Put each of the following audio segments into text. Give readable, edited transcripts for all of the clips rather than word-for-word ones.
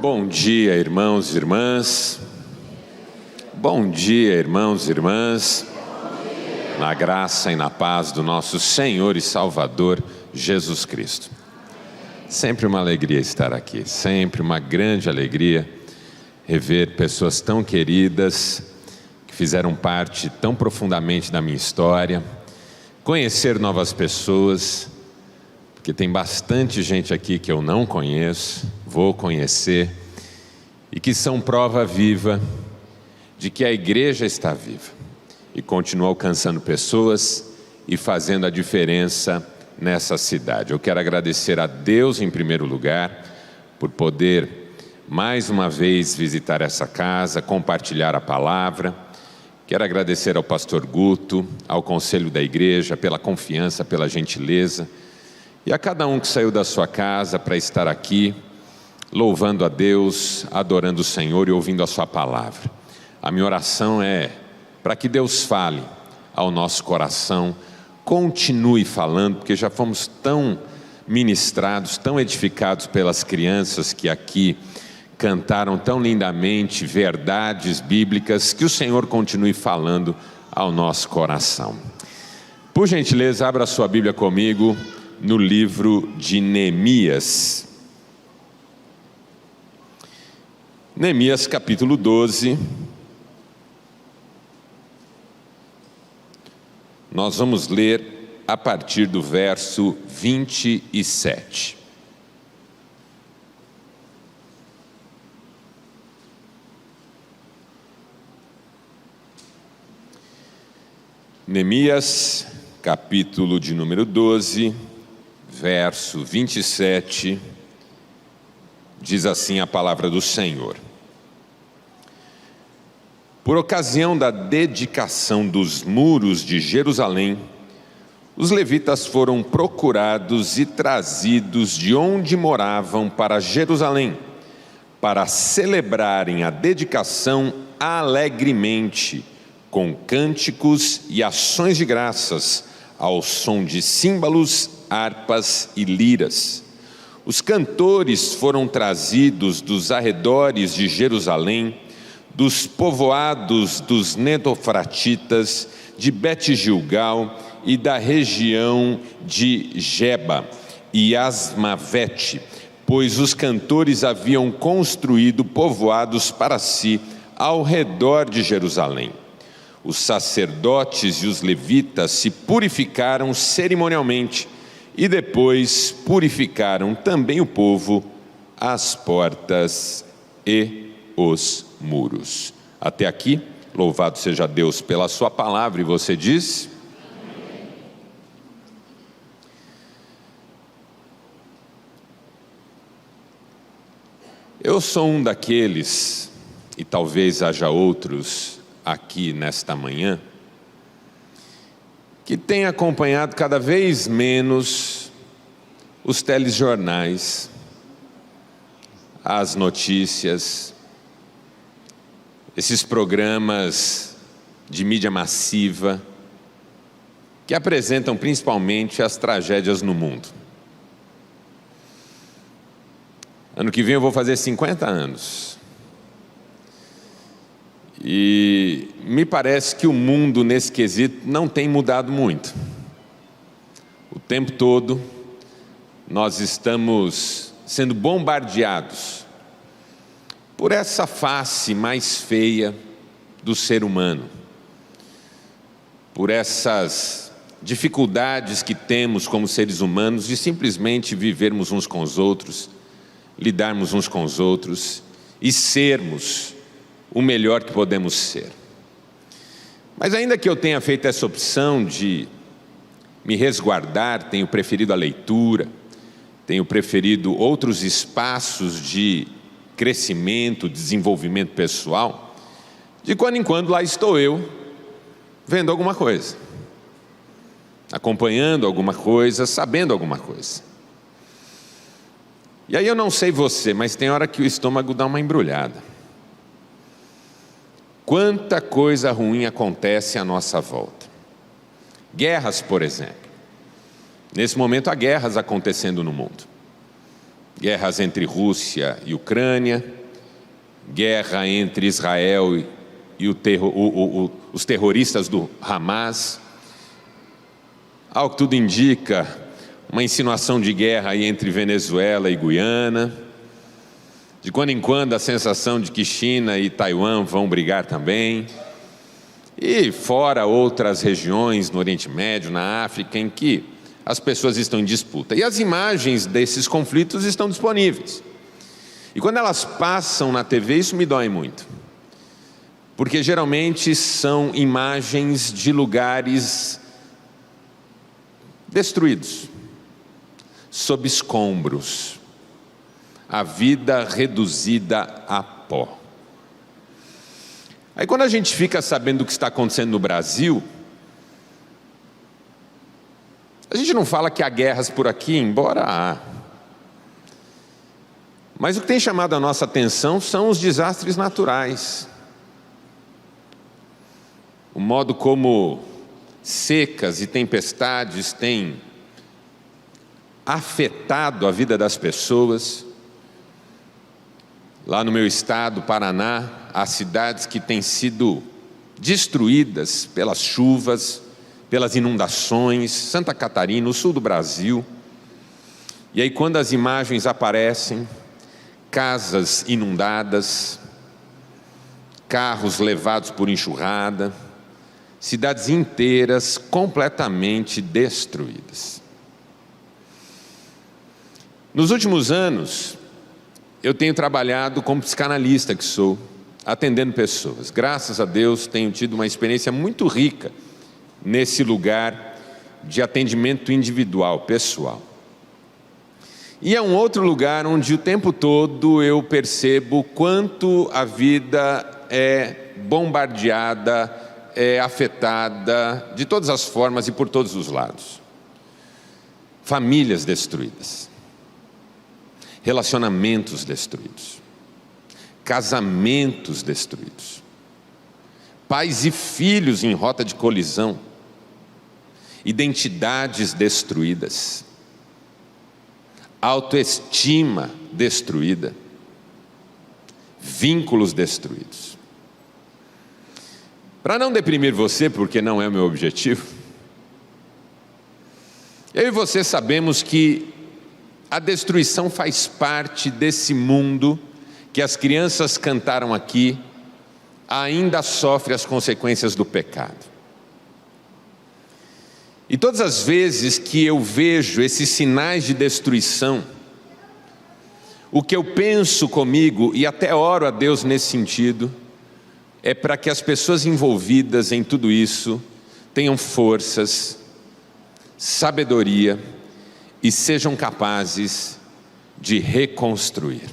Bom dia, irmãos e irmãs. Bom dia, irmãos e irmãs. Na graça e na paz do nosso Senhor e Salvador Jesus Cristo. Sempre uma alegria estar aqui, sempre uma grande alegria rever pessoas tão queridas, que fizeram parte tão profundamente da minha história, conhecer novas pessoas, porque tem bastante gente aqui que eu não conheço, vou conhecer, e que são prova viva de que a igreja está viva e continua alcançando pessoas e fazendo a diferença nessa cidade. Eu quero agradecer a Deus em primeiro lugar por poder mais uma vez visitar essa casa, compartilhar a palavra. Quero agradecer ao pastor Guto, ao conselho da igreja pela confiança, pela gentileza, e a cada um que saiu da sua casa para estar aqui louvando a Deus, adorando o Senhor e ouvindo a sua palavra. A minha oração é para que Deus fale ao nosso coração, continue falando, porque já fomos tão ministrados, tão edificados pelas crianças que aqui cantaram tão lindamente verdades bíblicas, que o Senhor continue falando ao nosso coração. Por gentileza, abra sua Bíblia comigo no livro de Neemias. Neemias capítulo 12. Nós vamos ler a partir do verso 27. Neemias, capítulo de número 12, verso 27, diz assim a palavra do Senhor. Por ocasião da dedicação dos muros de Jerusalém, os levitas foram procurados e trazidos de onde moravam para Jerusalém, para celebrarem a dedicação alegremente, com cânticos e ações de graças, ao som de símbolos, harpas e liras. Os cantores foram trazidos dos arredores de Jerusalém, dos povoados dos netofratitas, de Bet-Gilgal e da região de Geba e Asmavete, pois os cantores haviam construído povoados para si ao redor de Jerusalém. Os sacerdotes e os levitas se purificaram cerimonialmente e depois purificaram também o povo, as portas e os muros. Até aqui, louvado seja Deus pela sua palavra. E você diz? Amém. Eu sou um daqueles, e talvez haja outros aqui nesta manhã, que tem acompanhado cada vez menos os telejornais, as notícias, esses programas de mídia massiva que apresentam principalmente as tragédias no mundo. Ano que vem eu vou fazer 50 anos. E me parece que o mundo nesse quesito não tem mudado muito. O tempo todo nós estamos sendo bombardeados por essa face mais feia do ser humano, por essas dificuldades que temos como seres humanos de simplesmente vivermos uns com os outros, lidarmos uns com os outros e sermos o melhor que podemos ser. Mas ainda que eu tenha feito essa opção de me resguardar, tenho preferido a leitura, tenho preferido outros espaços de crescimento, desenvolvimento pessoal, de quando em quando lá estou eu, vendo alguma coisa, acompanhando alguma coisa, sabendo alguma coisa. E aí eu não sei você, mas tem hora que o estômago dá uma embrulhada. Quanta coisa ruim acontece à nossa volta. Guerras, por exemplo. Nesse momento há guerras acontecendo no mundo. Guerras entre Rússia e Ucrânia, guerra entre Israel e os terroristas do Hamas. Ao que tudo indica, uma insinuação de guerra aí entre Venezuela e Guiana. De quando em quando a sensação de que China e Taiwan vão brigar também. E fora outras regiões no Oriente Médio, na África, em que as pessoas estão em disputa. E as imagens desses conflitos estão disponíveis. E quando elas passam na TV, isso me dói muito. Porque geralmente são imagens de lugares destruídos, sob escombros, a vida reduzida a pó. Aí quando a gente fica sabendo o que está acontecendo no Brasil, a gente não fala que há guerras por aqui, embora há. Mas o que tem chamado a nossa atenção são os desastres naturais. O modo como secas e tempestades têm afetado a vida das pessoas. Lá no meu estado, Paraná, há cidades que têm sido destruídas pelas chuvas, pelas inundações, Santa Catarina, o sul do Brasil. E aí quando as imagens aparecem, casas inundadas, carros levados por enxurrada, cidades inteiras completamente destruídas. Nos últimos anos, eu tenho trabalhado como psicanalista que sou, atendendo pessoas. Graças a Deus, tenho tido uma experiência muito rica nesse lugar de atendimento individual, pessoal. E é um outro lugar onde o tempo todo eu percebo quanto a vida é bombardeada, é afetada de todas as formas e por todos os lados. Famílias destruídas, relacionamentos destruídos, casamentos destruídos, pais e filhos em rota de colisão, identidades destruídas, autoestima destruída, vínculos destruídos. Para não deprimir você, porque não é o meu objetivo, eu e você sabemos que a destruição faz parte desse mundo que as crianças cantaram aqui, ainda sofre as consequências do pecado. E todas as vezes que eu vejo esses sinais de destruição, o que eu penso comigo, e até oro a Deus nesse sentido, é para que as pessoas envolvidas em tudo isso tenham forças, sabedoria e sejam capazes de reconstruir.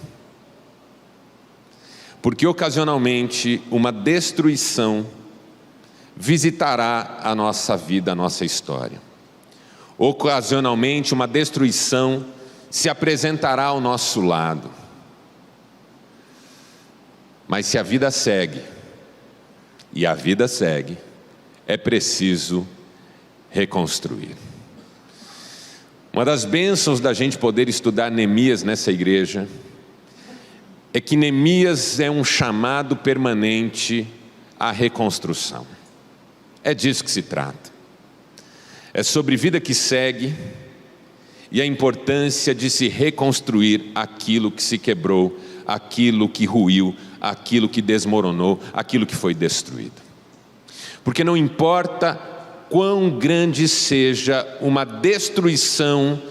Porque ocasionalmente uma destruição visitará a nossa vida, a nossa história. Ocasionalmente uma destruição se apresentará ao nosso lado. Mas se a vida segue, e a vida segue, é preciso reconstruir. Uma das bênçãos da gente poder estudar Neemias nessa igreja é que Neemias é um chamado permanente à reconstrução. É disso que se trata. É sobre vida que segue e a importância de se reconstruir aquilo que se quebrou, aquilo que ruiu, aquilo que desmoronou, aquilo que foi destruído. Porque não importa quão grande seja uma destruição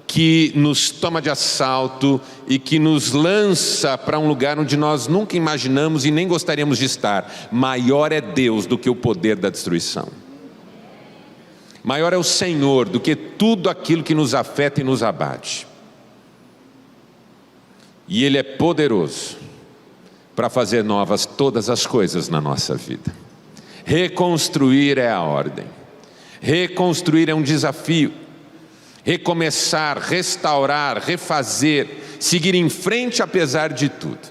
que nos toma de assalto e que nos lança para um lugar onde nós nunca imaginamos e nem gostaríamos de estar, maior é Deus do que o poder da destruição. Maior é o Senhor do que tudo aquilo que nos afeta e nos abate. E Ele é poderoso para fazer novas todas as coisas na nossa vida. Reconstruir é a ordem. Reconstruir é um desafio. Recomeçar, restaurar, refazer, seguir em frente apesar de tudo.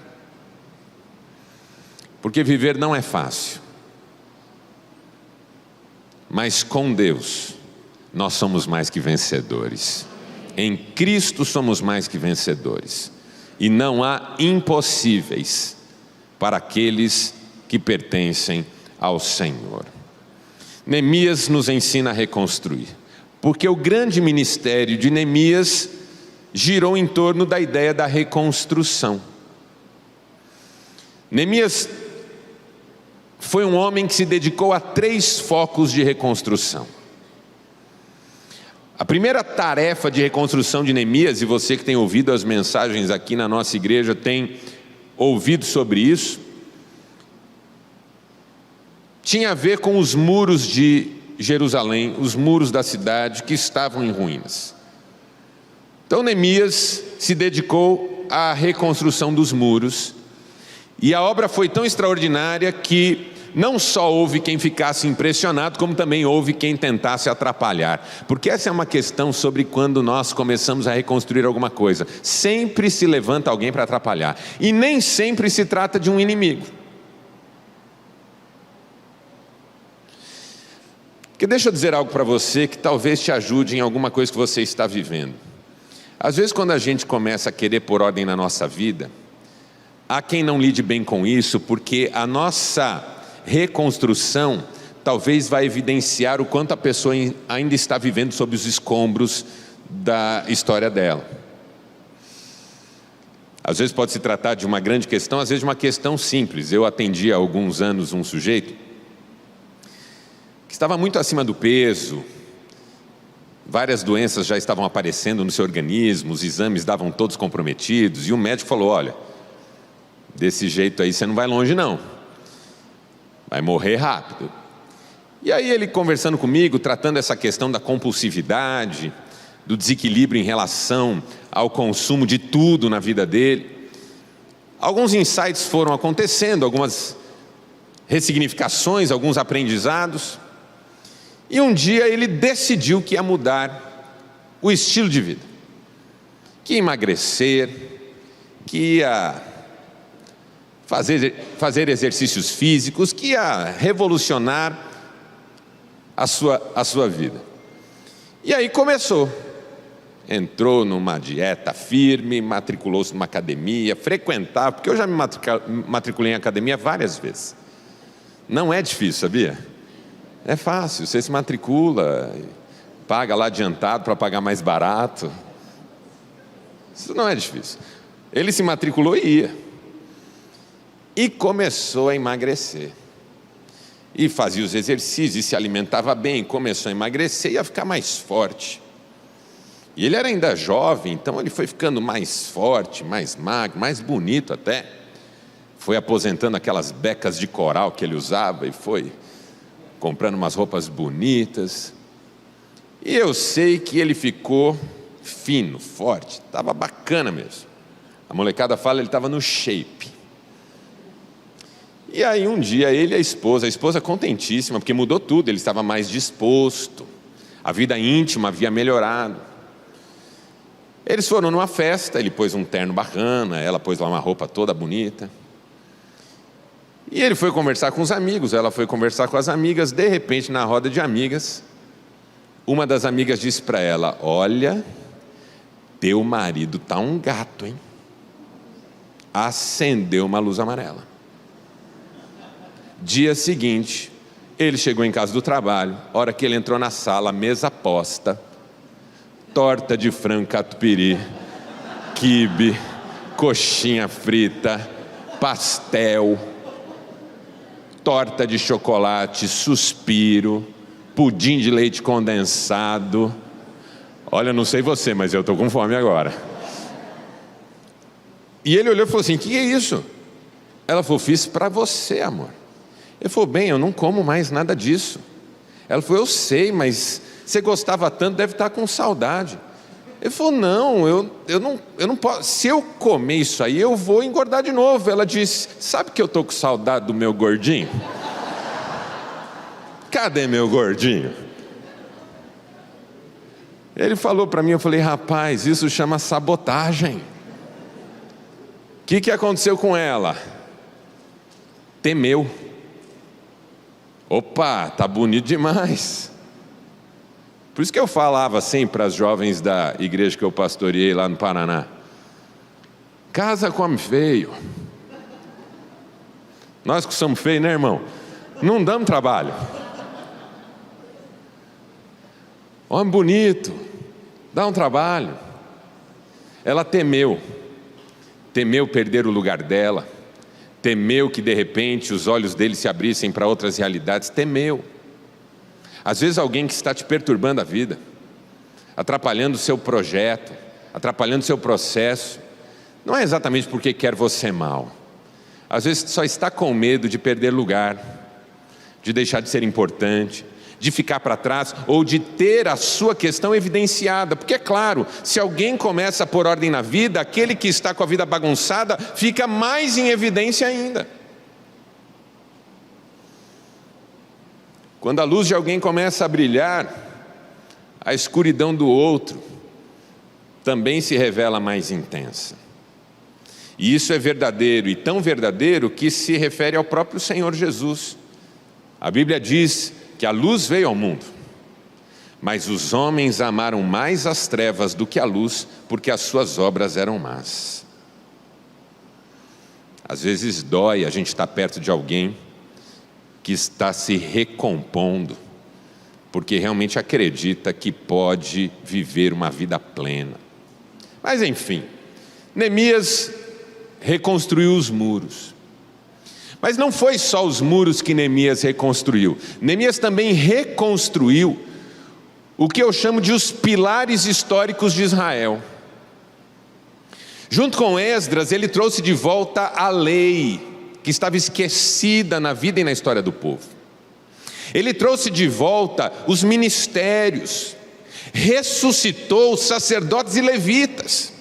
Porque viver não é fácil. Mas com Deus, nós somos mais que vencedores. Em Cristo somos mais que vencedores. E não há impossíveis para aqueles que pertencem ao Senhor. Neemias nos ensina a reconstruir, porque o grande ministério de Neemias girou em torno da ideia da reconstrução. Neemias foi um homem que se dedicou a 3 focos de reconstrução. A primeira tarefa de reconstrução de Neemias, e você que tem ouvido as mensagens aqui na nossa igreja tem ouvido sobre isso, tinha a ver com os muros de Jerusalém, os muros da cidade que estavam em ruínas. Então Neemias se dedicou à reconstrução dos muros, e a obra foi tão extraordinária que não só houve quem ficasse impressionado, como também houve quem tentasse atrapalhar. Porque essa é uma questão sobre quando nós começamos a reconstruir alguma coisa. Sempre se levanta alguém para atrapalhar. E nem sempre se trata de um inimigo. Porque deixa eu dizer algo para você que talvez te ajude em alguma coisa que você está vivendo. Às vezes quando a gente começa a querer pôr ordem na nossa vida, há quem não lide bem com isso, porque a nossa reconstrução talvez vai evidenciar o quanto a pessoa ainda está vivendo sob os escombros da história dela. Às vezes pode se tratar de uma grande questão, às vezes de uma questão simples. Eu atendi há alguns anos um sujeito que estava muito acima do peso, várias doenças já estavam aparecendo no seu organismo, os exames davam todos comprometidos, e o médico falou: olha, desse jeito aí você não vai longe não, vai morrer rápido. E aí ele conversando comigo, tratando essa questão da compulsividade, do desequilíbrio em relação ao consumo de tudo na vida dele, alguns insights foram acontecendo, algumas ressignificações, alguns aprendizados, e um dia ele decidiu que ia mudar o estilo de vida, que ia emagrecer, que ia fazer exercícios físicos, que ia revolucionar a sua vida. E aí começou, entrou numa dieta firme, matriculou-se numa academia, frequentava, porque eu já me matriculei em academia várias vezes. Não é difícil, sabia? É fácil, você se matricula, paga lá adiantado para pagar mais barato. Isso não é difícil. Ele se matriculou e ia. E começou a emagrecer. E fazia os exercícios, e se alimentava bem, começou a emagrecer e a ficar mais forte. E ele era ainda jovem, então ele foi ficando mais forte, mais magro, mais bonito até. Foi aposentando aquelas becas de coral que ele usava e foi comprando umas roupas bonitas. E eu sei que ele ficou fino, forte, estava bacana mesmo. A molecada fala, ele estava no shape. E aí um dia ele e a esposa contentíssima, porque mudou tudo, ele estava mais disposto, a vida íntima havia melhorado. Eles foram numa festa, ele pôs um terno bacana, ela pôs lá uma roupa toda bonita. E ele foi conversar com os amigos, ela foi conversar com as amigas. De repente, na roda de amigas, uma das amigas disse para ela: olha, teu marido tá um gato, hein? Acendeu uma luz amarela. Dia seguinte, ele chegou em casa do trabalho, hora que ele entrou na sala, mesa posta, torta de frango catupiry, quibe, coxinha frita, pastel, torta de chocolate, suspiro, pudim de leite condensado. Olha, não sei você, mas eu estou com fome agora. E ele olhou e falou assim: que é isso? Ela falou: fiz para você, amor. Ele falou: bem, eu não como mais nada disso. Ela falou: eu sei, mas você gostava tanto, deve estar com saudade. Ele falou: não, eu não posso. Se eu comer isso aí, eu vou engordar de novo. Ela disse: sabe que eu estou com saudade do meu gordinho? Cadê meu gordinho? Ele falou para mim, eu falei: rapaz, isso chama sabotagem. O que aconteceu com ela? Temeu. Opa, tá bonito demais. Por isso que eu falava assim para as jovens da igreja que eu pastoreei lá no Paraná: casa com homem feio. Nós que somos feios, né, irmão? Não damos trabalho. Homem bonito, dá um trabalho. Ela temeu perder o lugar dela, temeu que de repente os olhos dele se abrissem para outras realidades, temeu. Às vezes alguém que está te perturbando a vida, atrapalhando o seu projeto, atrapalhando o seu processo, não é exatamente porque quer você mal. Às vezes só está com medo de perder lugar, de deixar de ser importante, de ficar para trás ou de ter a sua questão evidenciada. Porque é claro, se alguém começa a pôr ordem na vida, aquele que está com a vida bagunçada fica mais em evidência ainda. Quando a luz de alguém começa a brilhar, a escuridão do outro também se revela mais intensa. E isso é verdadeiro, e tão verdadeiro que se refere ao próprio Senhor Jesus. A Bíblia diz que a luz veio ao mundo, mas os homens amaram mais as trevas do que a luz, porque as suas obras eram más. Às vezes dói a gente estar perto de alguém que está se recompondo, porque realmente acredita que pode viver uma vida plena. Mas enfim, Neemias reconstruiu os muros. Mas não foi só os muros que Neemias reconstruiu. Neemias também reconstruiu o que eu chamo de os pilares históricos de Israel. Junto com Esdras, ele trouxe de volta a lei, que estava esquecida na vida e na história do povo. Ele trouxe de volta os ministérios, ressuscitou os sacerdotes e levitas,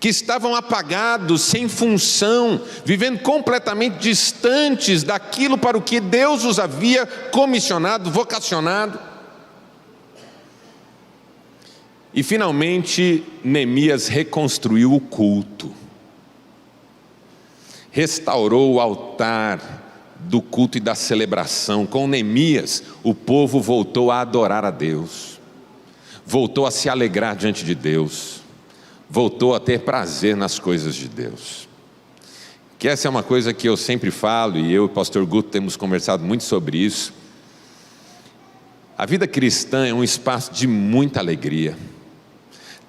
que estavam apagados, sem função, vivendo completamente distantes daquilo para o que Deus os havia comissionado, vocacionado. E finalmente, Neemias reconstruiu o culto. Restaurou o altar do culto e da celebração. Com Neemias, o povo voltou a adorar a Deus, voltou a se alegrar diante de Deus, voltou a ter prazer nas coisas de Deus. Que essa é uma coisa que eu sempre falo, e eu e o pastor Guto temos conversado muito sobre isso. A vida cristã é um espaço de muita alegria.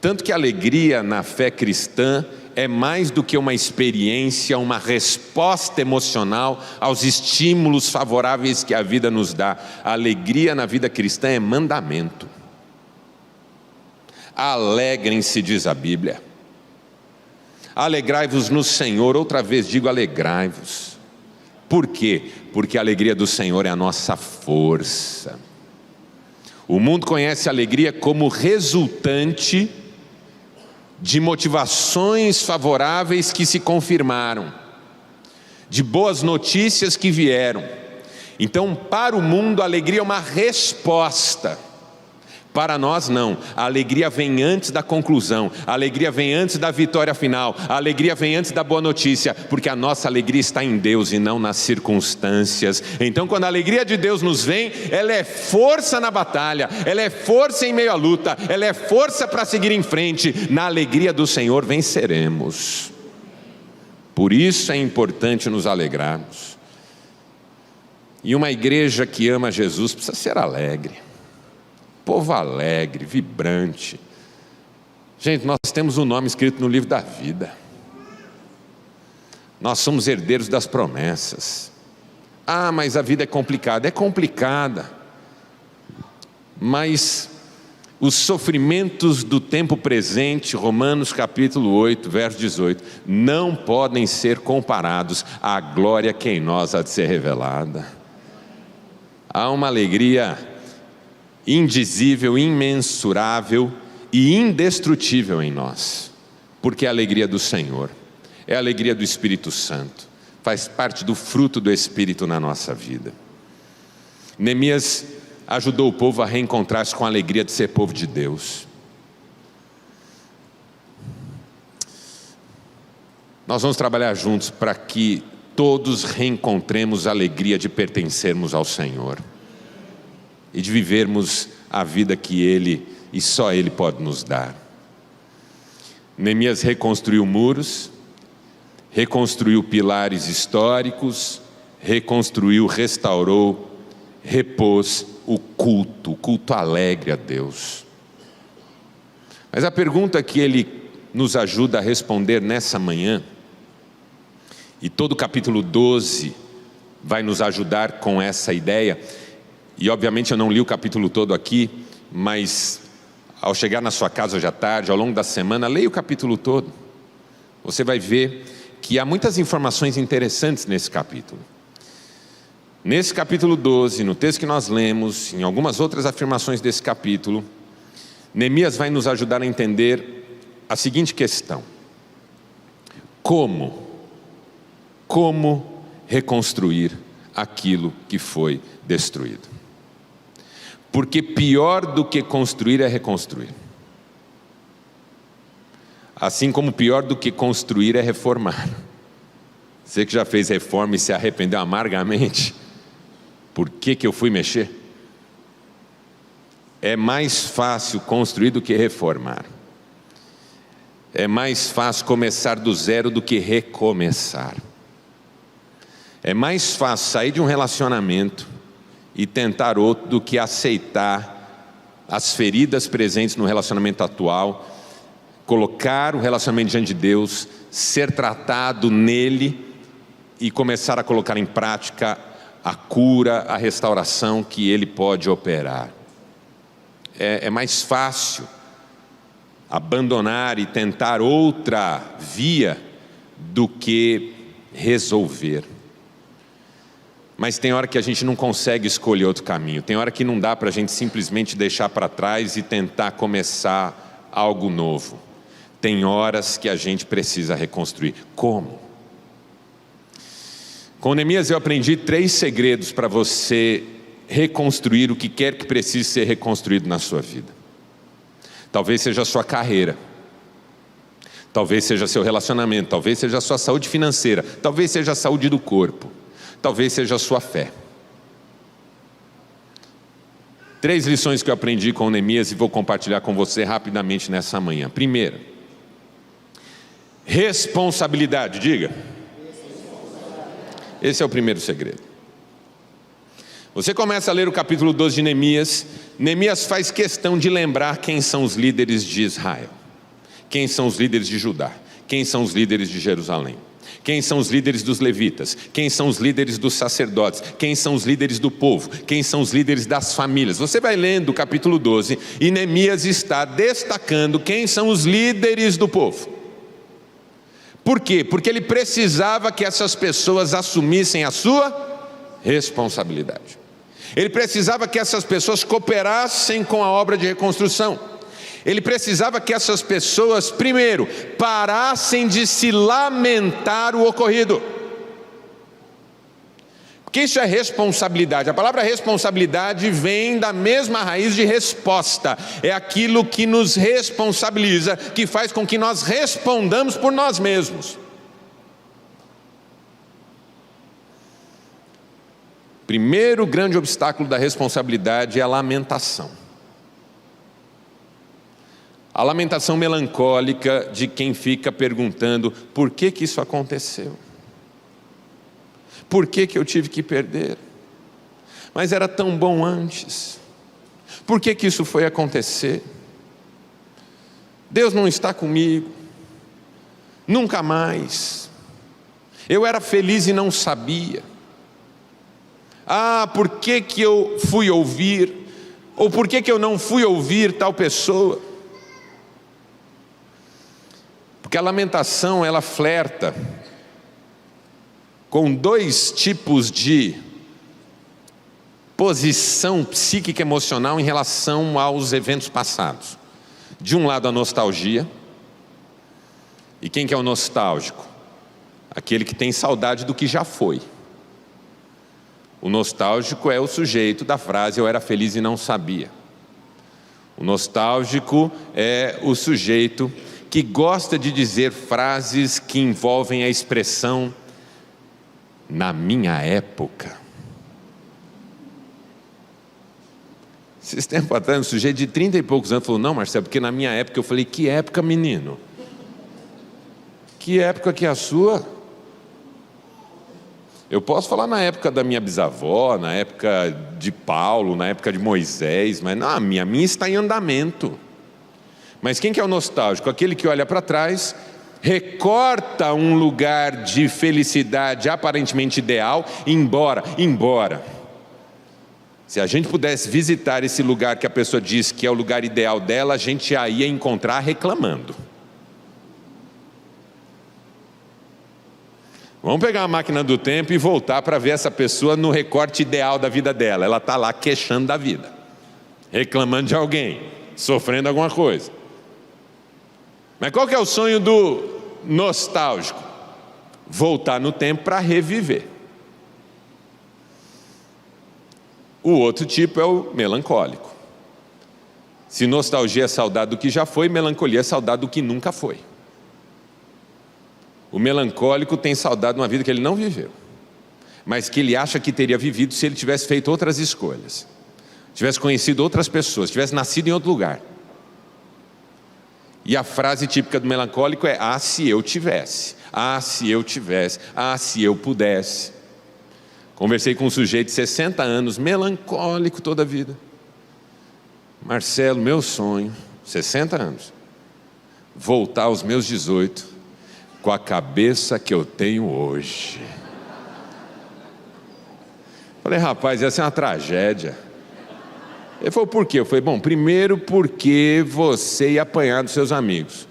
Tanto que a alegria na fé cristã é mais do que uma experiência, uma resposta emocional aos estímulos favoráveis que a vida nos dá. A alegria na vida cristã é mandamento. Alegrem-se, diz a Bíblia. Alegrai-vos no Senhor, outra vez digo alegrai-vos. Por quê? Porque a alegria do Senhor é a nossa força. O mundo conhece a alegria como resultante de motivações favoráveis que se confirmaram, de boas notícias que vieram. Então, para o mundo, a alegria é uma resposta. Para nós não, a alegria vem antes da conclusão, a alegria vem antes da vitória final, a alegria vem antes da boa notícia, porque a nossa alegria está em Deus e não nas circunstâncias. Então, quando a alegria de Deus nos vem, ela é força na batalha, ela é força em meio à luta, ela é força para seguir em frente. Na alegria do Senhor venceremos. Por isso é importante nos alegrarmos. E uma igreja que ama Jesus precisa ser alegre. Povo alegre, vibrante. Gente, nós temos um nome escrito no livro da vida. Nós somos herdeiros das promessas. Ah, mas a vida é complicada. É complicada. Mas os sofrimentos do tempo presente, Romanos capítulo 8, verso 18, não podem ser comparados à glória que em nós há de ser revelada. Há uma alegria indizível, imensurável e indestrutível em nós, porque é a alegria do Senhor, é a alegria do Espírito Santo, faz parte do fruto do Espírito na nossa vida. Neemias ajudou o povo a reencontrar-se com a alegria de ser povo de Deus. Nós vamos trabalhar juntos para que todos reencontremos a alegria de pertencermos ao Senhor e de vivermos a vida que Ele e só Ele pode nos dar. Neemias reconstruiu muros, reconstruiu pilares históricos, reconstruiu, restaurou, repôs o culto alegre a Deus. Mas a pergunta que ele nos ajuda a responder nessa manhã, e todo o capítulo 12 vai nos ajudar com essa ideia, e obviamente eu não li o capítulo todo aqui, mas ao chegar na sua casa hoje à tarde, ao longo da semana, leia o capítulo todo. Você vai ver que há muitas informações interessantes nesse capítulo. Nesse capítulo 12, no texto que nós lemos, em algumas outras afirmações desse capítulo, Neemias vai nos ajudar a entender a seguinte questão: como reconstruir aquilo que foi destruído? Porque pior do que construir é reconstruir. Assim como pior do que construir é reformar. Você que já fez reforma e se arrependeu amargamente, por que eu fui mexer? É mais fácil construir do que reformar. É mais fácil começar do zero do que recomeçar. É mais fácil sair de um relacionamento e tentar outro do que aceitar as feridas presentes no relacionamento atual, colocar o relacionamento diante de Deus, ser tratado nele e começar a colocar em prática a cura, a restauração que Ele pode operar. É mais fácil abandonar e tentar outra via do que resolver. Mas tem hora que a gente não consegue escolher outro caminho. Tem hora que não dá para a gente simplesmente deixar para trás e tentar começar algo novo. Tem horas que a gente precisa reconstruir. Como? Com Neemias eu aprendi 3 segredos para você reconstruir o que quer que precise ser reconstruído na sua vida. Talvez seja a sua carreira, talvez seja seu relacionamento, talvez seja a sua saúde financeira, talvez seja a saúde do corpo, talvez seja a sua fé. 3 lições que eu aprendi com Neemias e vou compartilhar com você rapidamente nessa manhã. Primeira, responsabilidade, diga. Esse é o primeiro segredo. Você começa a ler o capítulo 12 de Neemias. Neemias faz questão de lembrar quem são os líderes de Israel, quem são os líderes de Judá, quem são os líderes de Jerusalém, quem são os líderes dos levitas, quem são os líderes dos sacerdotes, quem são os líderes do povo, quem são os líderes das famílias. Você vai lendo o capítulo 12 e Neemias está destacando quem são os líderes do povo. Por quê? Porque ele precisava que essas pessoas assumissem a sua responsabilidade. Ele precisava que essas pessoas cooperassem com a obra de reconstrução. Ele precisava que essas pessoas, primeiro, parassem de se lamentar o ocorrido. Porque isso é responsabilidade. A palavra responsabilidade vem da mesma raiz de resposta. É aquilo que nos responsabiliza, que faz com que nós respondamos por nós mesmos. Primeiro grande obstáculo da responsabilidade é a lamentação. A lamentação melancólica de quem fica perguntando: por que isso aconteceu? Por que eu tive que perder? Mas era tão bom antes. Por que isso foi acontecer? Deus não está comigo. Nunca mais. Eu era feliz e não sabia. Por que eu fui ouvir? Ou por que eu não fui ouvir tal pessoa? Porque a lamentação, ela flerta com 2 tipos de posição psíquica e emocional em relação aos eventos passados. De um lado a nostalgia. E quem que é o nostálgico? Aquele que tem saudade do que já foi. O nostálgico é o sujeito da frase "eu era feliz e não sabia". O nostálgico é o sujeito que gosta de dizer frases que envolvem a expressão "na minha época". Esses tempos atrás, um sujeito de 30 e poucos anos falou: não, Marcelo, porque na minha época. Eu falei: que época, menino? Que época que é a sua? Eu posso falar na época da minha bisavó, na época de Paulo, na época de Moisés, mas não, a minha está em andamento. Mas quem que é o nostálgico? Aquele que olha para trás, recorta um lugar de felicidade aparentemente ideal, embora. Se a gente pudesse visitar esse lugar que a pessoa diz que é o lugar ideal dela, a gente já ia encontrar reclamando. Vamos pegar a máquina do tempo e voltar para ver essa pessoa no recorte ideal da vida dela. Ela está lá queixando da vida, reclamando de alguém, sofrendo alguma coisa. Mas qual que é o sonho do nostálgico? Voltar no tempo para reviver. O outro tipo é o melancólico. Se nostalgia é saudade do que já foi, melancolia é saudade do que nunca foi. O melancólico tem saudade de uma vida que ele não viveu, mas que ele acha que teria vivido se ele tivesse feito outras escolhas, tivesse conhecido outras pessoas, tivesse nascido em outro lugar. E a frase típica do melancólico é: ah, se eu tivesse, ah, se eu tivesse, ah, se eu pudesse. Conversei com um sujeito de 60 anos, melancólico toda a vida. Marcelo, meu sonho, 60 anos, voltar aos meus 18, com a cabeça que eu tenho hoje. Falei: rapaz, essa é uma tragédia. Ele falou: por quê? Eu falei: bom, primeiro porque você ia apanhar dos seus amigos.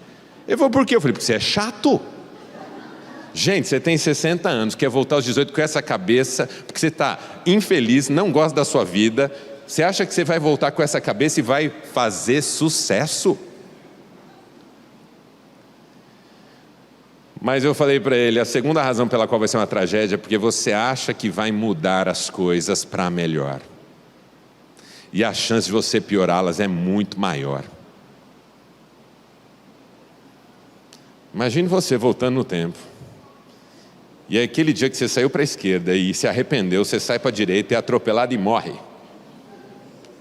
Ele falou: por quê? Eu falei: porque você é chato. Gente, você tem 60 anos, quer voltar aos 18 com essa cabeça, porque você está infeliz, não gosta da sua vida. Você acha que você vai voltar com essa cabeça e vai fazer sucesso? Mas eu falei para ele: a segunda razão pela qual vai ser uma tragédia é porque você acha que vai mudar as coisas para melhor. E a chance de você piorá-las é muito maior. Imagine você voltando no tempo. E é aquele dia que você saiu para a esquerda e se arrependeu, você sai para a direita, é atropelado e morre.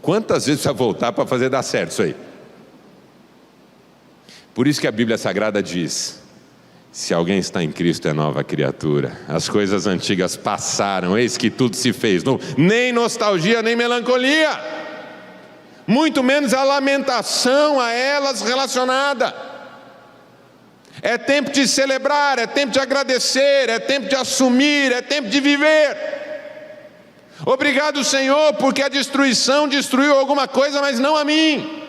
Quantas vezes você vai voltar para fazer dar certo isso aí? Por isso que a Bíblia Sagrada diz: se alguém está em Cristo, é nova criatura. As coisas antigas passaram, eis que tudo se fez novo. Nem nostalgia, nem melancolia, muito menos a lamentação a elas relacionada. É tempo de celebrar, é tempo de agradecer, é tempo de assumir, é tempo de viver. Obrigado, Senhor, porque a destruição destruiu alguma coisa, mas não a mim.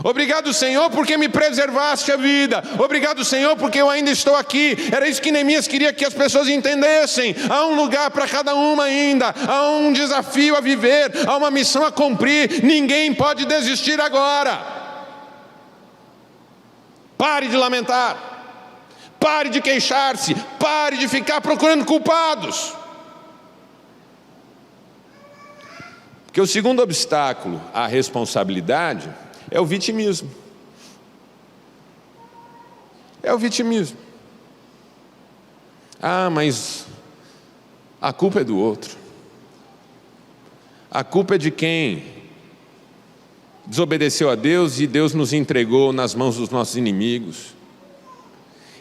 Obrigado, Senhor, porque me preservaste a vida. Obrigado, Senhor, porque eu ainda estou aqui. Era isso que Neemias queria que as pessoas entendessem. Há um lugar para cada uma ainda, há um desafio a viver, há uma missão a cumprir. Ninguém pode desistir agora. Pare de lamentar, pare de queixar-se, pare de ficar procurando culpados. Porque o segundo obstáculo à responsabilidade é o vitimismo. É o vitimismo. Ah, mas a culpa é do outro. A culpa é de quem desobedeceu a Deus e Deus nos entregou nas mãos dos nossos inimigos.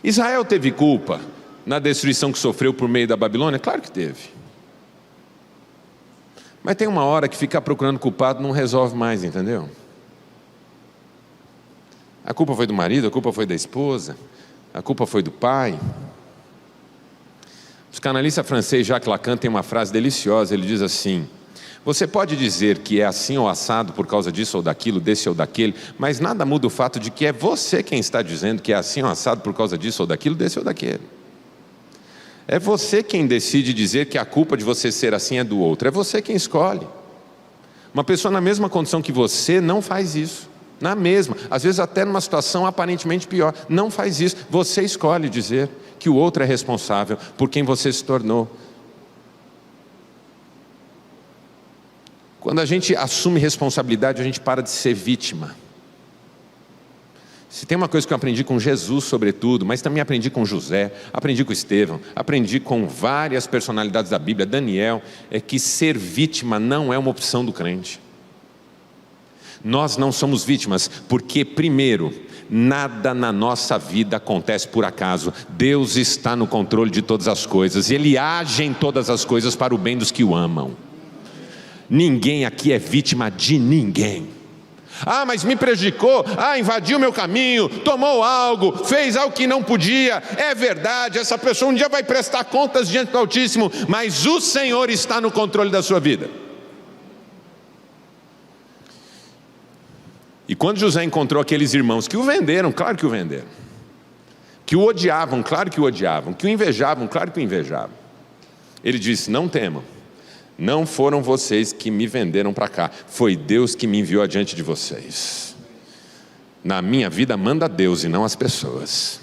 Israel teve culpa na destruição que sofreu por meio da Babilônia? Claro que teve. Mas tem uma hora que ficar procurando culpado não resolve mais, entendeu? A culpa foi do marido, a culpa foi da esposa, a culpa foi do pai. O psicanalista francês Jacques Lacan tem uma frase deliciosa, ele diz assim: você pode dizer que é assim ou assado por causa disso ou daquilo, desse ou daquele, mas nada muda o fato de que é você quem está dizendo que é assim ou assado por causa disso ou daquilo, desse ou daquele. É você quem decide dizer que a culpa de você ser assim é do outro. É você quem escolhe. Uma pessoa na mesma condição que você não faz isso. Na mesma, às vezes até numa situação aparentemente pior. Não faz isso. Você escolhe dizer que o outro é responsável por quem você se tornou. Quando a gente assume responsabilidade, a gente para de ser vítima. Se tem uma coisa que eu aprendi com Jesus sobretudo, mas também aprendi com José, aprendi com Estevão, aprendi com várias personalidades da Bíblia, Daniel, é que ser vítima não é uma opção do crente. Nós não somos vítimas, porque, primeiro, nada na nossa vida acontece por acaso. Deus está no controle de todas as coisas, Ele age em todas as coisas para o bem dos que o amam. Ninguém aqui é vítima de ninguém. Ah, mas me prejudicou, invadiu meu caminho, tomou algo, fez algo que não podia. É verdade, essa pessoa um dia vai prestar contas diante do Altíssimo, mas o Senhor está no controle da sua vida. E quando José encontrou aqueles irmãos que o venderam, claro que o venderam, que o odiavam, claro que o odiavam, que o invejavam, claro que o invejavam, ele disse: não temam, não foram vocês que me venderam para cá, foi Deus que me enviou adiante de vocês. Na minha vida manda Deus e não as pessoas.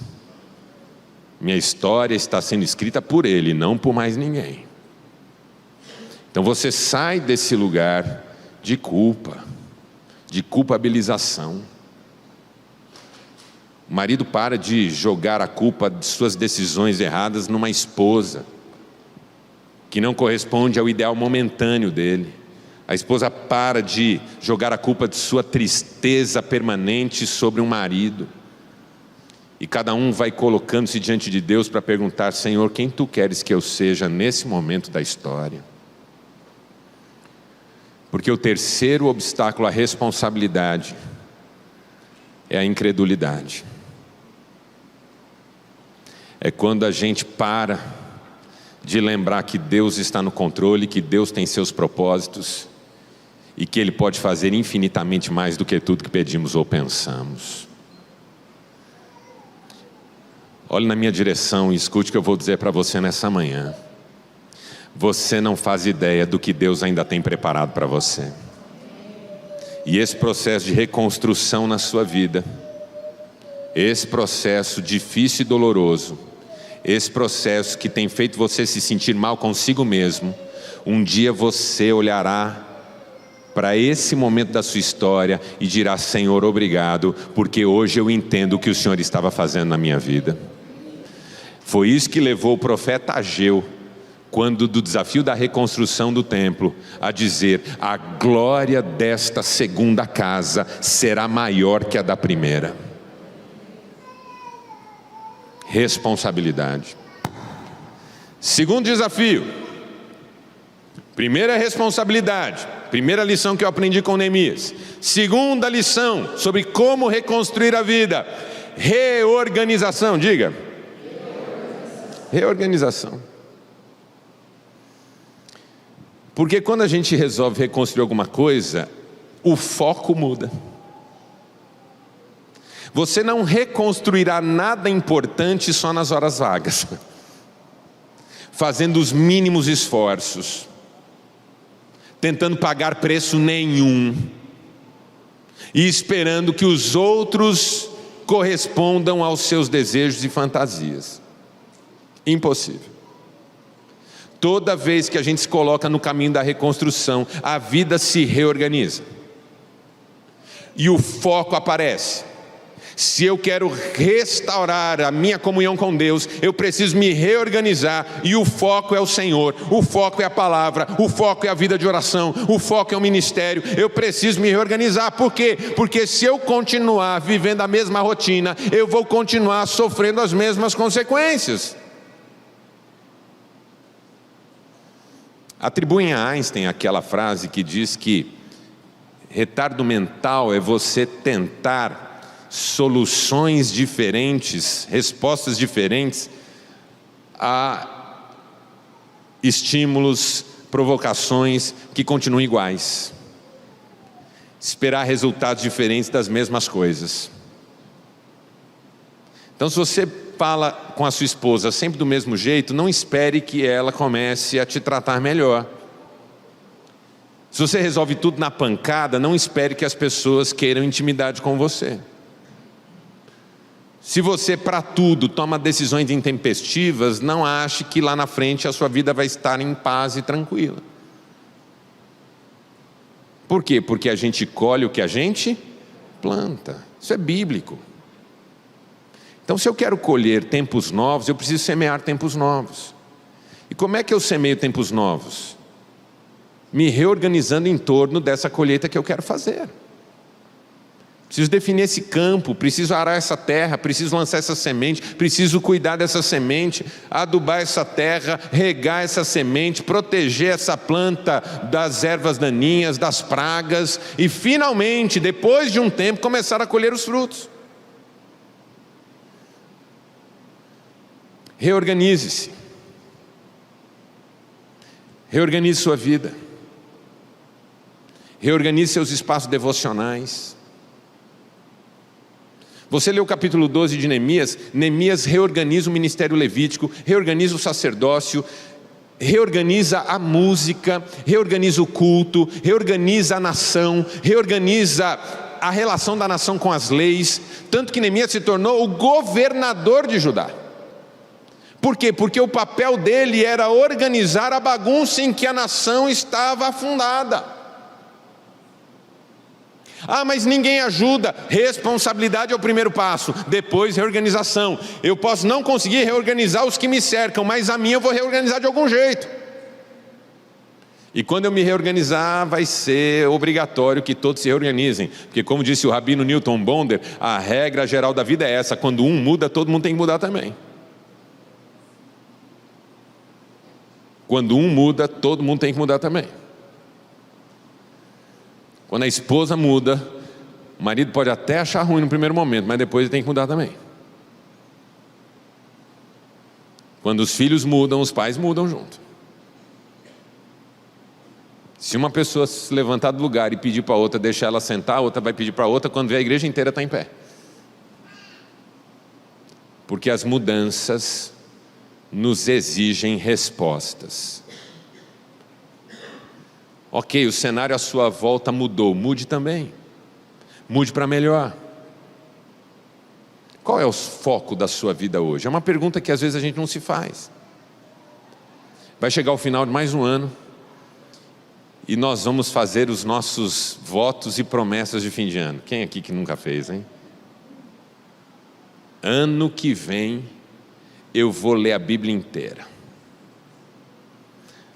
Minha história está sendo escrita por Ele, não por mais ninguém. Então você sai desse lugar de culpa, de culpabilização. O marido para de jogar a culpa de suas decisões erradas numa esposa que não corresponde ao ideal momentâneo dele. A esposa para de jogar a culpa de sua tristeza permanente sobre um marido. E cada um vai colocando-se diante de Deus para perguntar: Senhor, quem Tu queres que eu seja nesse momento da história? Porque o terceiro obstáculo à responsabilidade é a incredulidade. É quando a gente para de lembrar que Deus está no controle, que Deus tem seus propósitos e que Ele pode fazer infinitamente mais do que tudo que pedimos ou pensamos. Olhe na minha direção e escute o que eu vou dizer para você nessa manhã. Você não faz ideia do que Deus ainda tem preparado para você. E esse processo de reconstrução na sua vida, esse processo difícil e doloroso, esse processo que tem feito você se sentir mal consigo mesmo, um dia você olhará para esse momento da sua história e dirá: Senhor, obrigado, porque hoje eu entendo o que o Senhor estava fazendo na minha vida. Foi isso que levou o profeta Ageu, quando do desafio da reconstrução do templo, a dizer: a glória desta segunda casa será maior que a da primeira. Responsabilidade. Segundo desafio. Primeira responsabilidade, primeira lição que eu aprendi com Neemias. Segunda lição sobre como reconstruir a vida: reorganização. Diga. Reorganização. Porque quando a gente resolve reconstruir alguma coisa, o foco muda. Você não reconstruirá nada importante só nas horas vagas, fazendo os mínimos esforços, tentando pagar preço nenhum e esperando que os outros correspondam aos seus desejos e fantasias. Impossível. Toda vez que a gente se coloca no caminho da reconstrução, a vida se reorganiza e o foco aparece. Se eu quero restaurar a minha comunhão com Deus, eu preciso me reorganizar, e o foco é o Senhor, o foco é a palavra, o foco é a vida de oração, o foco é o ministério. Eu preciso me reorganizar. Por quê? Porque se eu continuar vivendo a mesma rotina, eu vou continuar sofrendo as mesmas consequências. Atribuem a Einstein aquela frase que diz que retardo mental é você tentar soluções diferentes, respostas diferentes a estímulos, provocações que continuam iguais. Esperar resultados diferentes das mesmas coisas. Então, se você fala com a sua esposa sempre do mesmo jeito, não espere que ela comece a te tratar melhor. Se você resolve tudo na pancada, não espere que as pessoas queiram intimidade com você. Se você para tudo toma decisões intempestivas, não ache que lá na frente a sua vida vai estar em paz e tranquila. Por quê? Porque a gente colhe o que a gente planta. Isso é bíblico. Então, se eu quero colher tempos novos, eu preciso semear tempos novos. E como é que eu semeio tempos novos? Me reorganizando em torno dessa colheita que eu quero fazer. Preciso definir esse campo, preciso arar essa terra, preciso lançar essa semente, preciso cuidar dessa semente, adubar essa terra, regar essa semente, proteger essa planta das ervas daninhas, das pragas e finalmente, depois de um tempo, começar a colher os frutos. Reorganize-se. Reorganize sua vida. Reorganize seus espaços devocionais. Você lê o capítulo 12 de Neemias, Neemias reorganiza o ministério levítico, reorganiza o sacerdócio, reorganiza a música, reorganiza o culto, reorganiza a nação, reorganiza a relação da nação com as leis, tanto que Neemias se tornou o governador de Judá. Por quê? Porque o papel dele era organizar a bagunça em que a nação estava afundada. Ah, mas ninguém ajuda. Responsabilidade é o primeiro passo, depois reorganização. Eu posso não conseguir reorganizar os que me cercam, mas a minha eu vou reorganizar de algum jeito. E quando eu me reorganizar, vai ser obrigatório que todos se reorganizem, porque como disse o rabino Newton Bonder, a regra geral da vida é essa: quando um muda, todo mundo tem que mudar também. Quando um muda, todo mundo tem que mudar também. Quando a esposa muda, o marido pode até achar ruim no primeiro momento, mas depois ele tem que mudar também. Quando os filhos mudam, os pais mudam junto. Se uma pessoa se levantar do lugar e pedir para a outra deixar ela sentar, a outra vai pedir para a outra, quando vê a igreja inteira está em pé. Porque as mudanças nos exigem respostas. Ok, o cenário à sua volta mudou, mude também. Mude para melhor. Qual é o foco da sua vida hoje? É uma pergunta que às vezes a gente não se faz. Vai chegar o final de mais um ano e nós vamos fazer os nossos votos e promessas de fim de ano. Quem aqui que nunca fez, hein? Ano que vem eu vou ler a Bíblia inteira.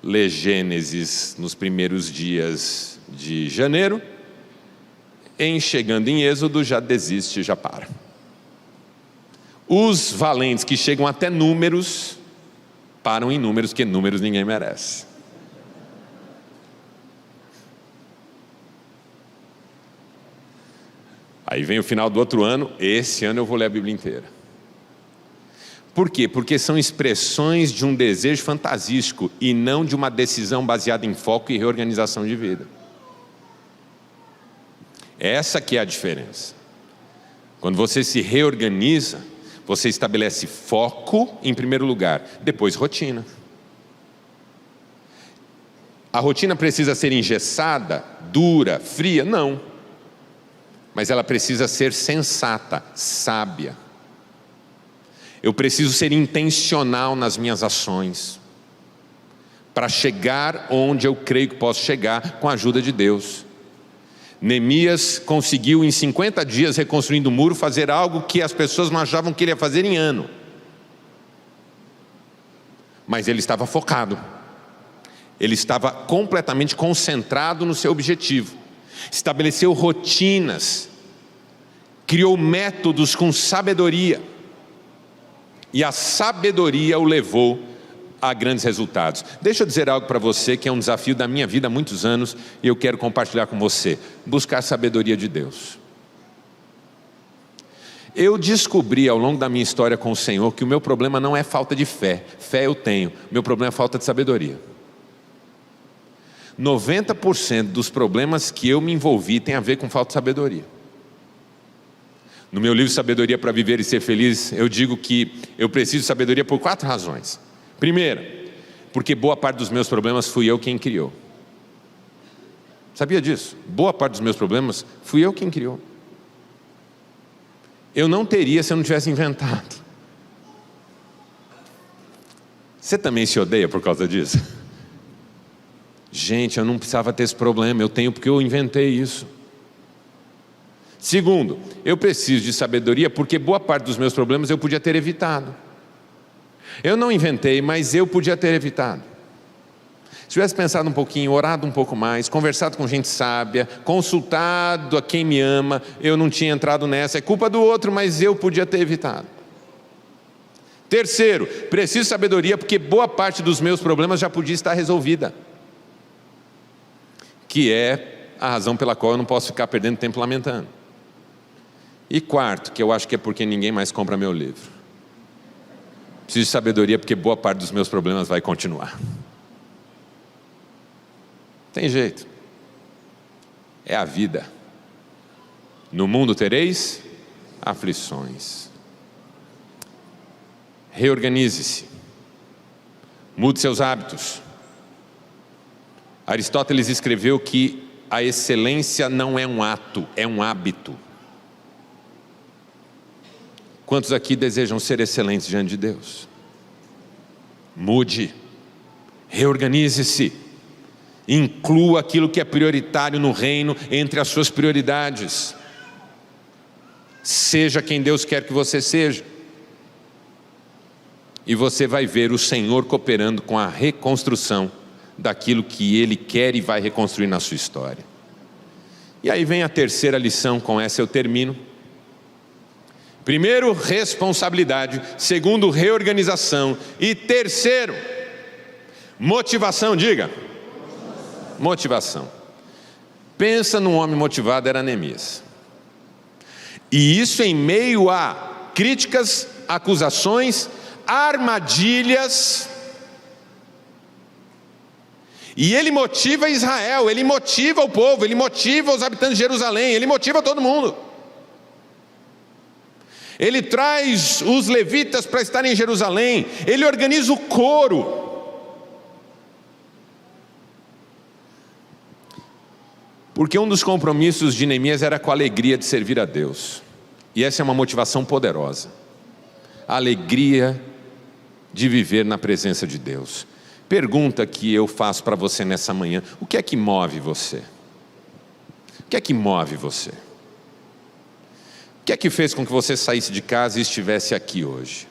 Lê Gênesis nos primeiros dias de janeiro, chegando em Êxodo já desiste, já para. Os valentes que chegam até Números, param em Números, porque Números ninguém merece. Aí vem o final do outro ano, esse ano eu vou ler a Bíblia inteira. Por quê? Porque são expressões de um desejo fantasístico e não de uma decisão baseada em foco e reorganização de vida. Essa que é a diferença. Quando você se reorganiza, você estabelece foco em primeiro lugar, depois rotina. A rotina precisa ser engessada, dura, fria? Não. Mas ela precisa ser sensata, sábia. Eu preciso ser intencional nas minhas ações, para chegar onde eu creio que posso chegar com a ajuda de Deus. Neemias conseguiu em 50 dias, reconstruindo o muro, fazer algo que as pessoas não achavam que ele ia fazer em ano. Mas ele estava focado, ele estava completamente concentrado no seu objetivo, estabeleceu rotinas, criou métodos com sabedoria, e a sabedoria o levou a grandes resultados. Deixa eu dizer algo para você que é um desafio da minha vida há muitos anos e eu quero compartilhar com você. Buscar a sabedoria de Deus. Eu descobri ao longo da minha história com o Senhor que o meu problema não é falta de fé. Fé eu tenho. Meu problema é falta de sabedoria. 90% dos problemas que eu me envolvi tem a ver com falta de sabedoria. No meu livro Sabedoria para Viver e Ser Feliz, eu digo que eu preciso de sabedoria por 4 razões. Primeira, porque boa parte dos meus problemas fui eu quem criou. Sabia disso? Boa parte dos meus problemas fui eu quem criou. Eu não teria se eu não tivesse inventado. Você também se odeia por causa disso? Gente, eu não precisava ter esse problema, eu tenho porque eu inventei isso. Segundo, eu preciso de sabedoria porque boa parte dos meus problemas eu podia ter evitado. Eu não inventei, mas eu podia ter evitado. Se tivesse pensado um pouquinho, orado um pouco mais, conversado com gente sábia, consultado a quem me ama, eu não tinha entrado nessa. É culpa do outro, mas eu podia ter evitado. Terceiro, preciso de sabedoria porque boa parte dos meus problemas já podia estar resolvida. Que é a razão pela qual eu não posso ficar perdendo tempo lamentando. E quarto, que eu acho que é porque ninguém mais compra meu livro. Preciso de sabedoria porque boa parte dos meus problemas vai continuar. Tem jeito. É a vida. No mundo tereis aflições. Reorganize-se. Mude seus hábitos. Aristóteles escreveu que a excelência não é um ato, é um hábito. Quantos aqui desejam ser excelentes diante de Deus? Mude. Reorganize-se. Inclua aquilo que é prioritário no reino entre as suas prioridades. Seja quem Deus quer que você seja. E você vai ver o Senhor cooperando com a reconstrução daquilo que Ele quer e vai reconstruir na sua história. E aí vem a terceira lição, com essa eu termino. Primeiro, responsabilidade. Segundo, reorganização. E terceiro, motivação, diga. Motivação. Pensa num homem motivado, era Neemias. E isso em meio a críticas, acusações, armadilhas. E ele motiva Israel, ele motiva o povo, ele motiva os habitantes de Jerusalém, ele motiva todo mundo. Ele traz os levitas para estarem em Jerusalém, ele organiza o coro. Porque um dos compromissos de Neemias era com a alegria de servir a Deus. E essa é uma motivação poderosa. A alegria de viver na presença de Deus. Pergunta que eu faço para você nessa manhã: o que é que move você? O que é que move você? O que é que fez com que você saísse de casa e estivesse aqui hoje?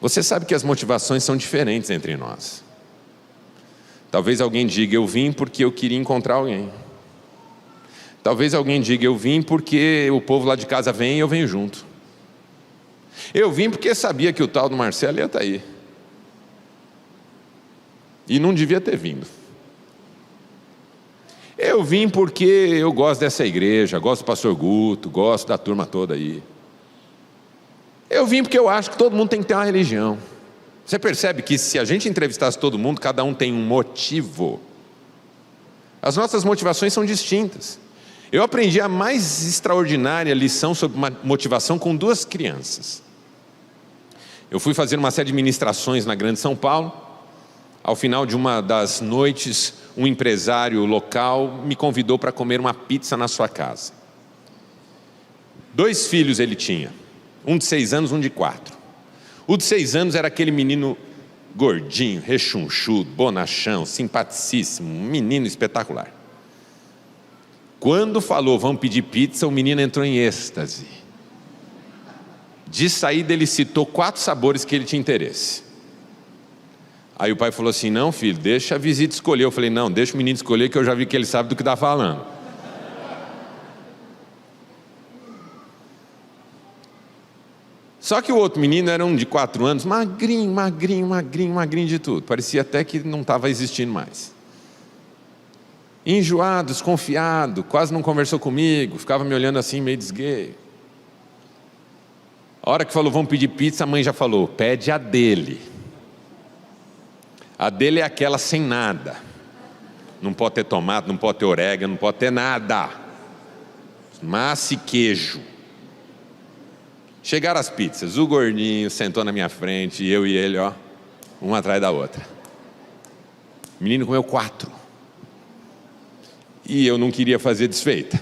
Você sabe que as motivações são diferentes entre nós. Talvez alguém diga: eu vim porque eu queria encontrar alguém. Talvez alguém diga: eu vim porque o povo lá de casa vem e eu venho junto. Eu vim porque sabia que o tal do Marcelo ia estar aí. E não devia ter vindo. Eu vim porque eu gosto dessa igreja, gosto do pastor Guto, gosto da turma toda aí. Eu vim porque eu acho que todo mundo tem que ter uma religião. Você percebe que se a gente entrevistasse todo mundo, cada um tem um motivo. As nossas motivações são distintas. Eu aprendi a mais extraordinária lição sobre motivação com 2 crianças. Eu fui fazer uma série de ministrações na Grande São Paulo. Ao final de uma das noites, um empresário local me convidou para comer uma pizza na sua casa. 2 filhos ele tinha, um de 6 anos, um de 4. O de 6 anos era aquele menino gordinho, rechonchudo, bonachão, simpaticíssimo, um menino espetacular. Quando falou, vamos pedir pizza, o menino entrou em êxtase. De saída ele citou 4 sabores que ele tinha interesse. Aí o pai falou assim: não, filho, deixa a visita escolher. Eu falei: não, deixa o menino escolher, que eu já vi que ele sabe do que está falando. Só que o outro menino era um de 4 anos, magrinho, magrinho, magrinho, magrinho de tudo. Parecia até que não estava existindo mais. Enjoado, desconfiado, quase não conversou comigo, ficava me olhando assim meio desgueio. A hora que falou, vamos pedir pizza, a mãe já falou: pede a dele. A dele é aquela sem nada. Não pode ter tomate, não pode ter orégano, não pode ter nada. Massa e queijo. Chegaram as pizzas, o gordinho sentou na minha frente, eu e ele, ó, uma atrás da outra. O menino comeu 4. E eu não queria fazer desfeita.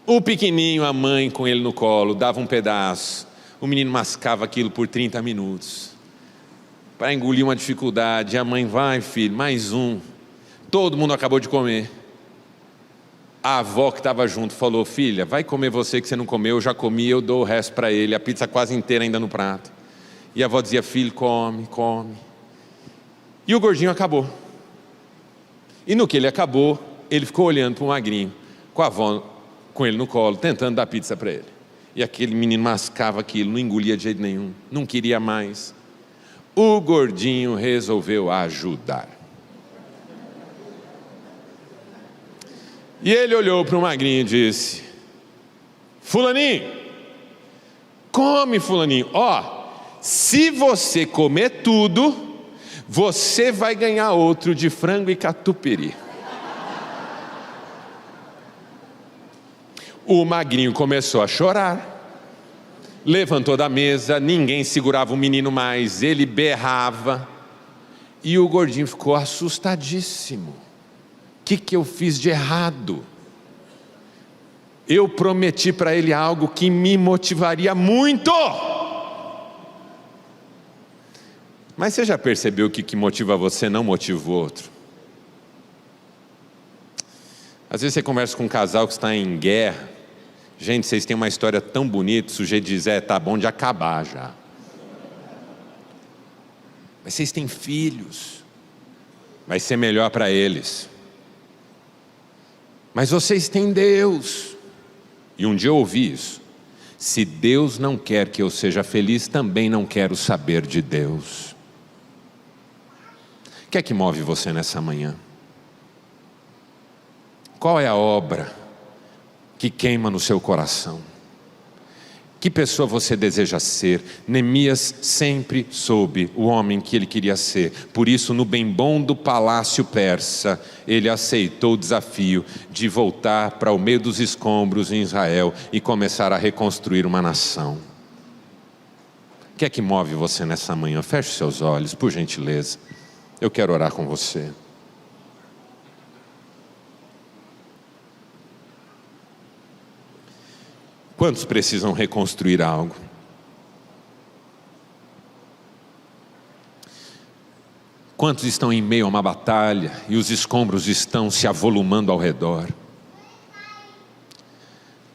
O pequenininho, a mãe com ele no colo, dava um pedaço. O menino mascava aquilo por 30 minutos. Para engolir uma dificuldade, a mãe: vai filho, mais um. Todo mundo acabou de comer. A avó que estava junto falou: filha, vai comer você que você não comeu, eu já comi, eu dou o resto para ele, a pizza quase inteira ainda no prato. E a avó dizia: filho, come, come. E o gordinho acabou. E no que ele acabou, ele ficou olhando para o magrinho, com a avó com ele no colo, tentando dar pizza para ele. E aquele menino mascava aquilo, não engolia de jeito nenhum, não queria mais. O gordinho resolveu ajudar. E ele olhou para o magrinho e disse: fulaninho, come fulaninho, se você comer tudo, você vai ganhar outro de frango e catupiry. O magrinho começou a chorar, levantou da mesa, ninguém segurava o menino mais, ele berrava, e o gordinho ficou assustadíssimo. O que eu fiz de errado? Eu prometi para ele algo que me motivaria muito. Mas você já percebeu que o que motiva você não motiva o outro? Às vezes você conversa com um casal que está em guerra. Gente, vocês têm uma história tão bonita, o sujeito diz: tá bom de acabar já. Mas vocês têm filhos, vai ser melhor para eles. Mas vocês têm Deus. E um dia eu ouvi isso: se Deus não quer que eu seja feliz, também não quero saber de Deus. O que é que move você nessa manhã? Qual é a obra que queima no seu coração? Que pessoa você deseja ser? Neemias sempre soube o homem que ele queria ser. Por isso, no bem bom do palácio persa, ele aceitou o desafio de voltar para o meio dos escombros em Israel e começar a reconstruir uma nação. O que é que move você nessa manhã? Feche seus olhos, por gentileza. Eu quero orar com você. Quantos precisam reconstruir algo? Quantos estão em meio a uma batalha e os escombros estão se avolumando ao redor?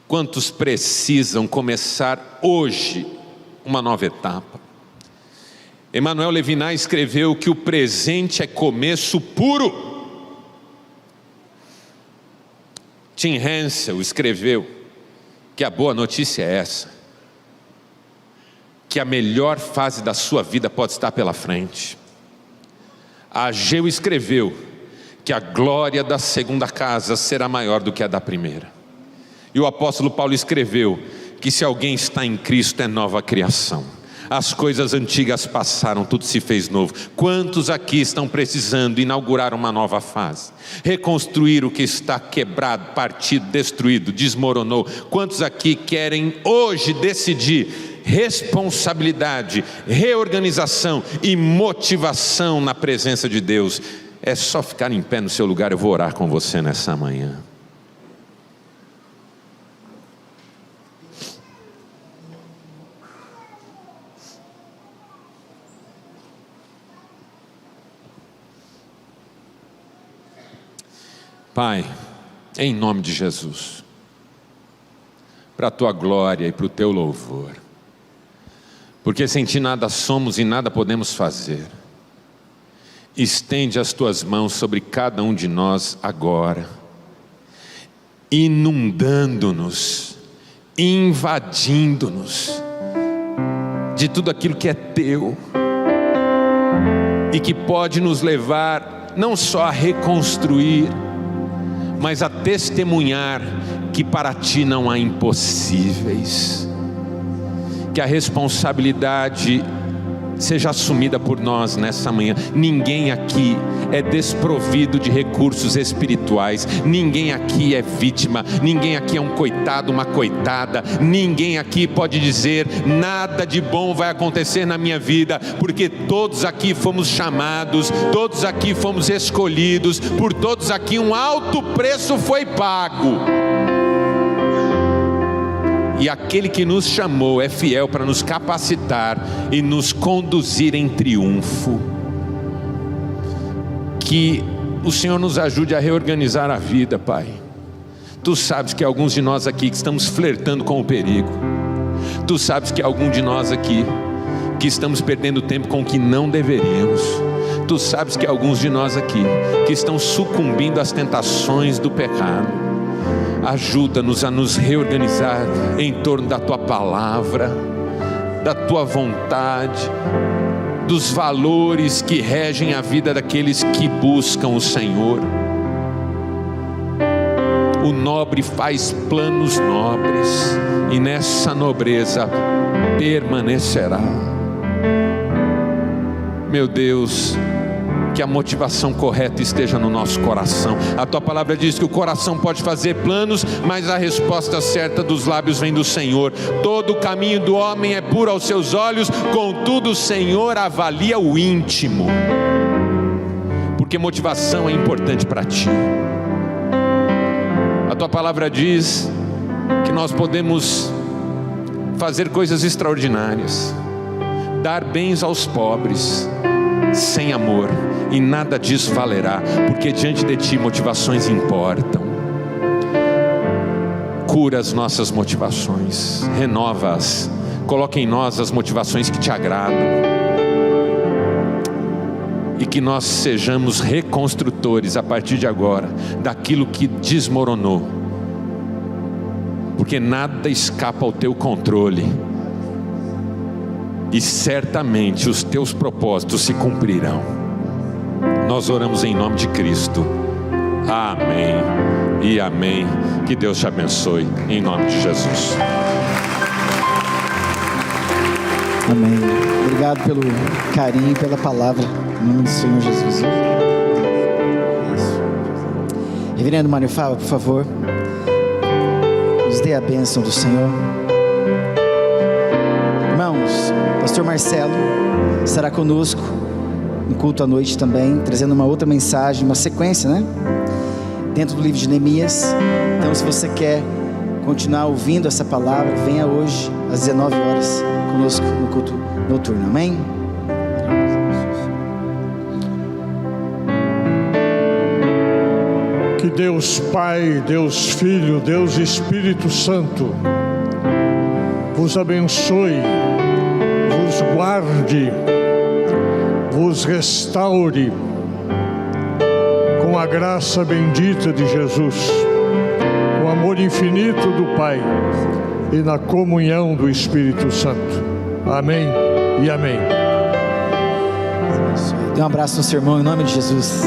Quantos precisam começar hoje uma nova etapa? Emmanuel Levinas escreveu que o presente é começo puro. Tim Hensel escreveu que a boa notícia é essa: que a melhor fase da sua vida pode estar pela frente. A Ageu escreveu que a glória da segunda casa será maior do que a da primeira. E o apóstolo Paulo escreveu que se alguém está em Cristo é nova criação. As coisas antigas passaram, tudo se fez novo. Quantos aqui estão precisando inaugurar uma nova fase? Reconstruir o que está quebrado, partido, destruído, desmoronou. Quantos aqui querem hoje decidir responsabilidade, reorganização e motivação na presença de Deus? É só ficar em pé no seu lugar, eu vou orar com você nessa manhã. Pai, em nome de Jesus, para a Tua glória e para o Teu louvor, porque sem Ti nada somos e nada podemos fazer, estende as Tuas mãos sobre cada um de nós agora, inundando-nos, invadindo-nos de tudo aquilo que é Teu e que pode nos levar não só a reconstruir, mas a testemunhar que para Ti não há impossíveis. Que a responsabilidade seja assumida por nós nessa manhã. Ninguém aqui é desprovido de recursos espirituais, ninguém aqui é vítima, ninguém aqui é um coitado, uma coitada, ninguém aqui pode dizer nada de bom vai acontecer na minha vida, porque todos aqui fomos chamados, todos aqui fomos escolhidos, por todos aqui um alto preço foi pago. E aquele que nos chamou é fiel para nos capacitar e nos conduzir em triunfo. Que o Senhor nos ajude a reorganizar a vida, Pai. Tu sabes que alguns de nós aqui que estamos flertando com o perigo. Tu sabes que algum de nós aqui que estamos perdendo tempo com o que não deveríamos. Tu sabes que alguns de nós aqui que estão sucumbindo às tentações do pecado. Ajuda-nos a nos reorganizar em torno da Tua palavra, da Tua vontade, dos valores que regem a vida daqueles que buscam o Senhor. O nobre faz planos nobres, e nessa nobreza permanecerá. Meu Deus, que a motivação correta esteja no nosso coração. A Tua palavra diz que o coração pode fazer planos, mas a resposta certa dos lábios vem do Senhor. Todo o caminho do homem é puro aos seus olhos, contudo o Senhor avalia o íntimo. Porque motivação é importante para Ti. A Tua palavra diz que nós podemos fazer coisas extraordinárias, dar bens aos pobres, sem amor, e nada disso valerá, porque diante de Ti motivações importam. Cura as nossas motivações, renova-as, coloca em nós as motivações que Te agradam, e que nós sejamos reconstrutores a partir de agora daquilo que desmoronou, porque nada escapa ao Teu controle, e certamente os Teus propósitos se cumprirão. Nós oramos em nome de Cristo, amém e amém. Que Deus te abençoe em nome de Jesus. Amém. Obrigado pelo carinho e pela palavra, em nome do Senhor Jesus. Isso. Reverendo Mário Fava, por favor, nos dê a bênção do Senhor. Irmãos, pastor Marcelo estará conosco no culto à noite também, trazendo uma outra mensagem, uma sequência, né? Dentro do livro de Neemias. Então, se você quer continuar ouvindo essa palavra, venha hoje às 19 horas conosco no culto noturno, amém? Que Deus Pai, Deus Filho, Deus Espírito Santo vos abençoe, vos guarde, vos restaure com a graça bendita de Jesus, com o amor infinito do Pai e na comunhão do Espírito Santo. Amém e amém. Dê um abraço no seu irmão em nome de Jesus.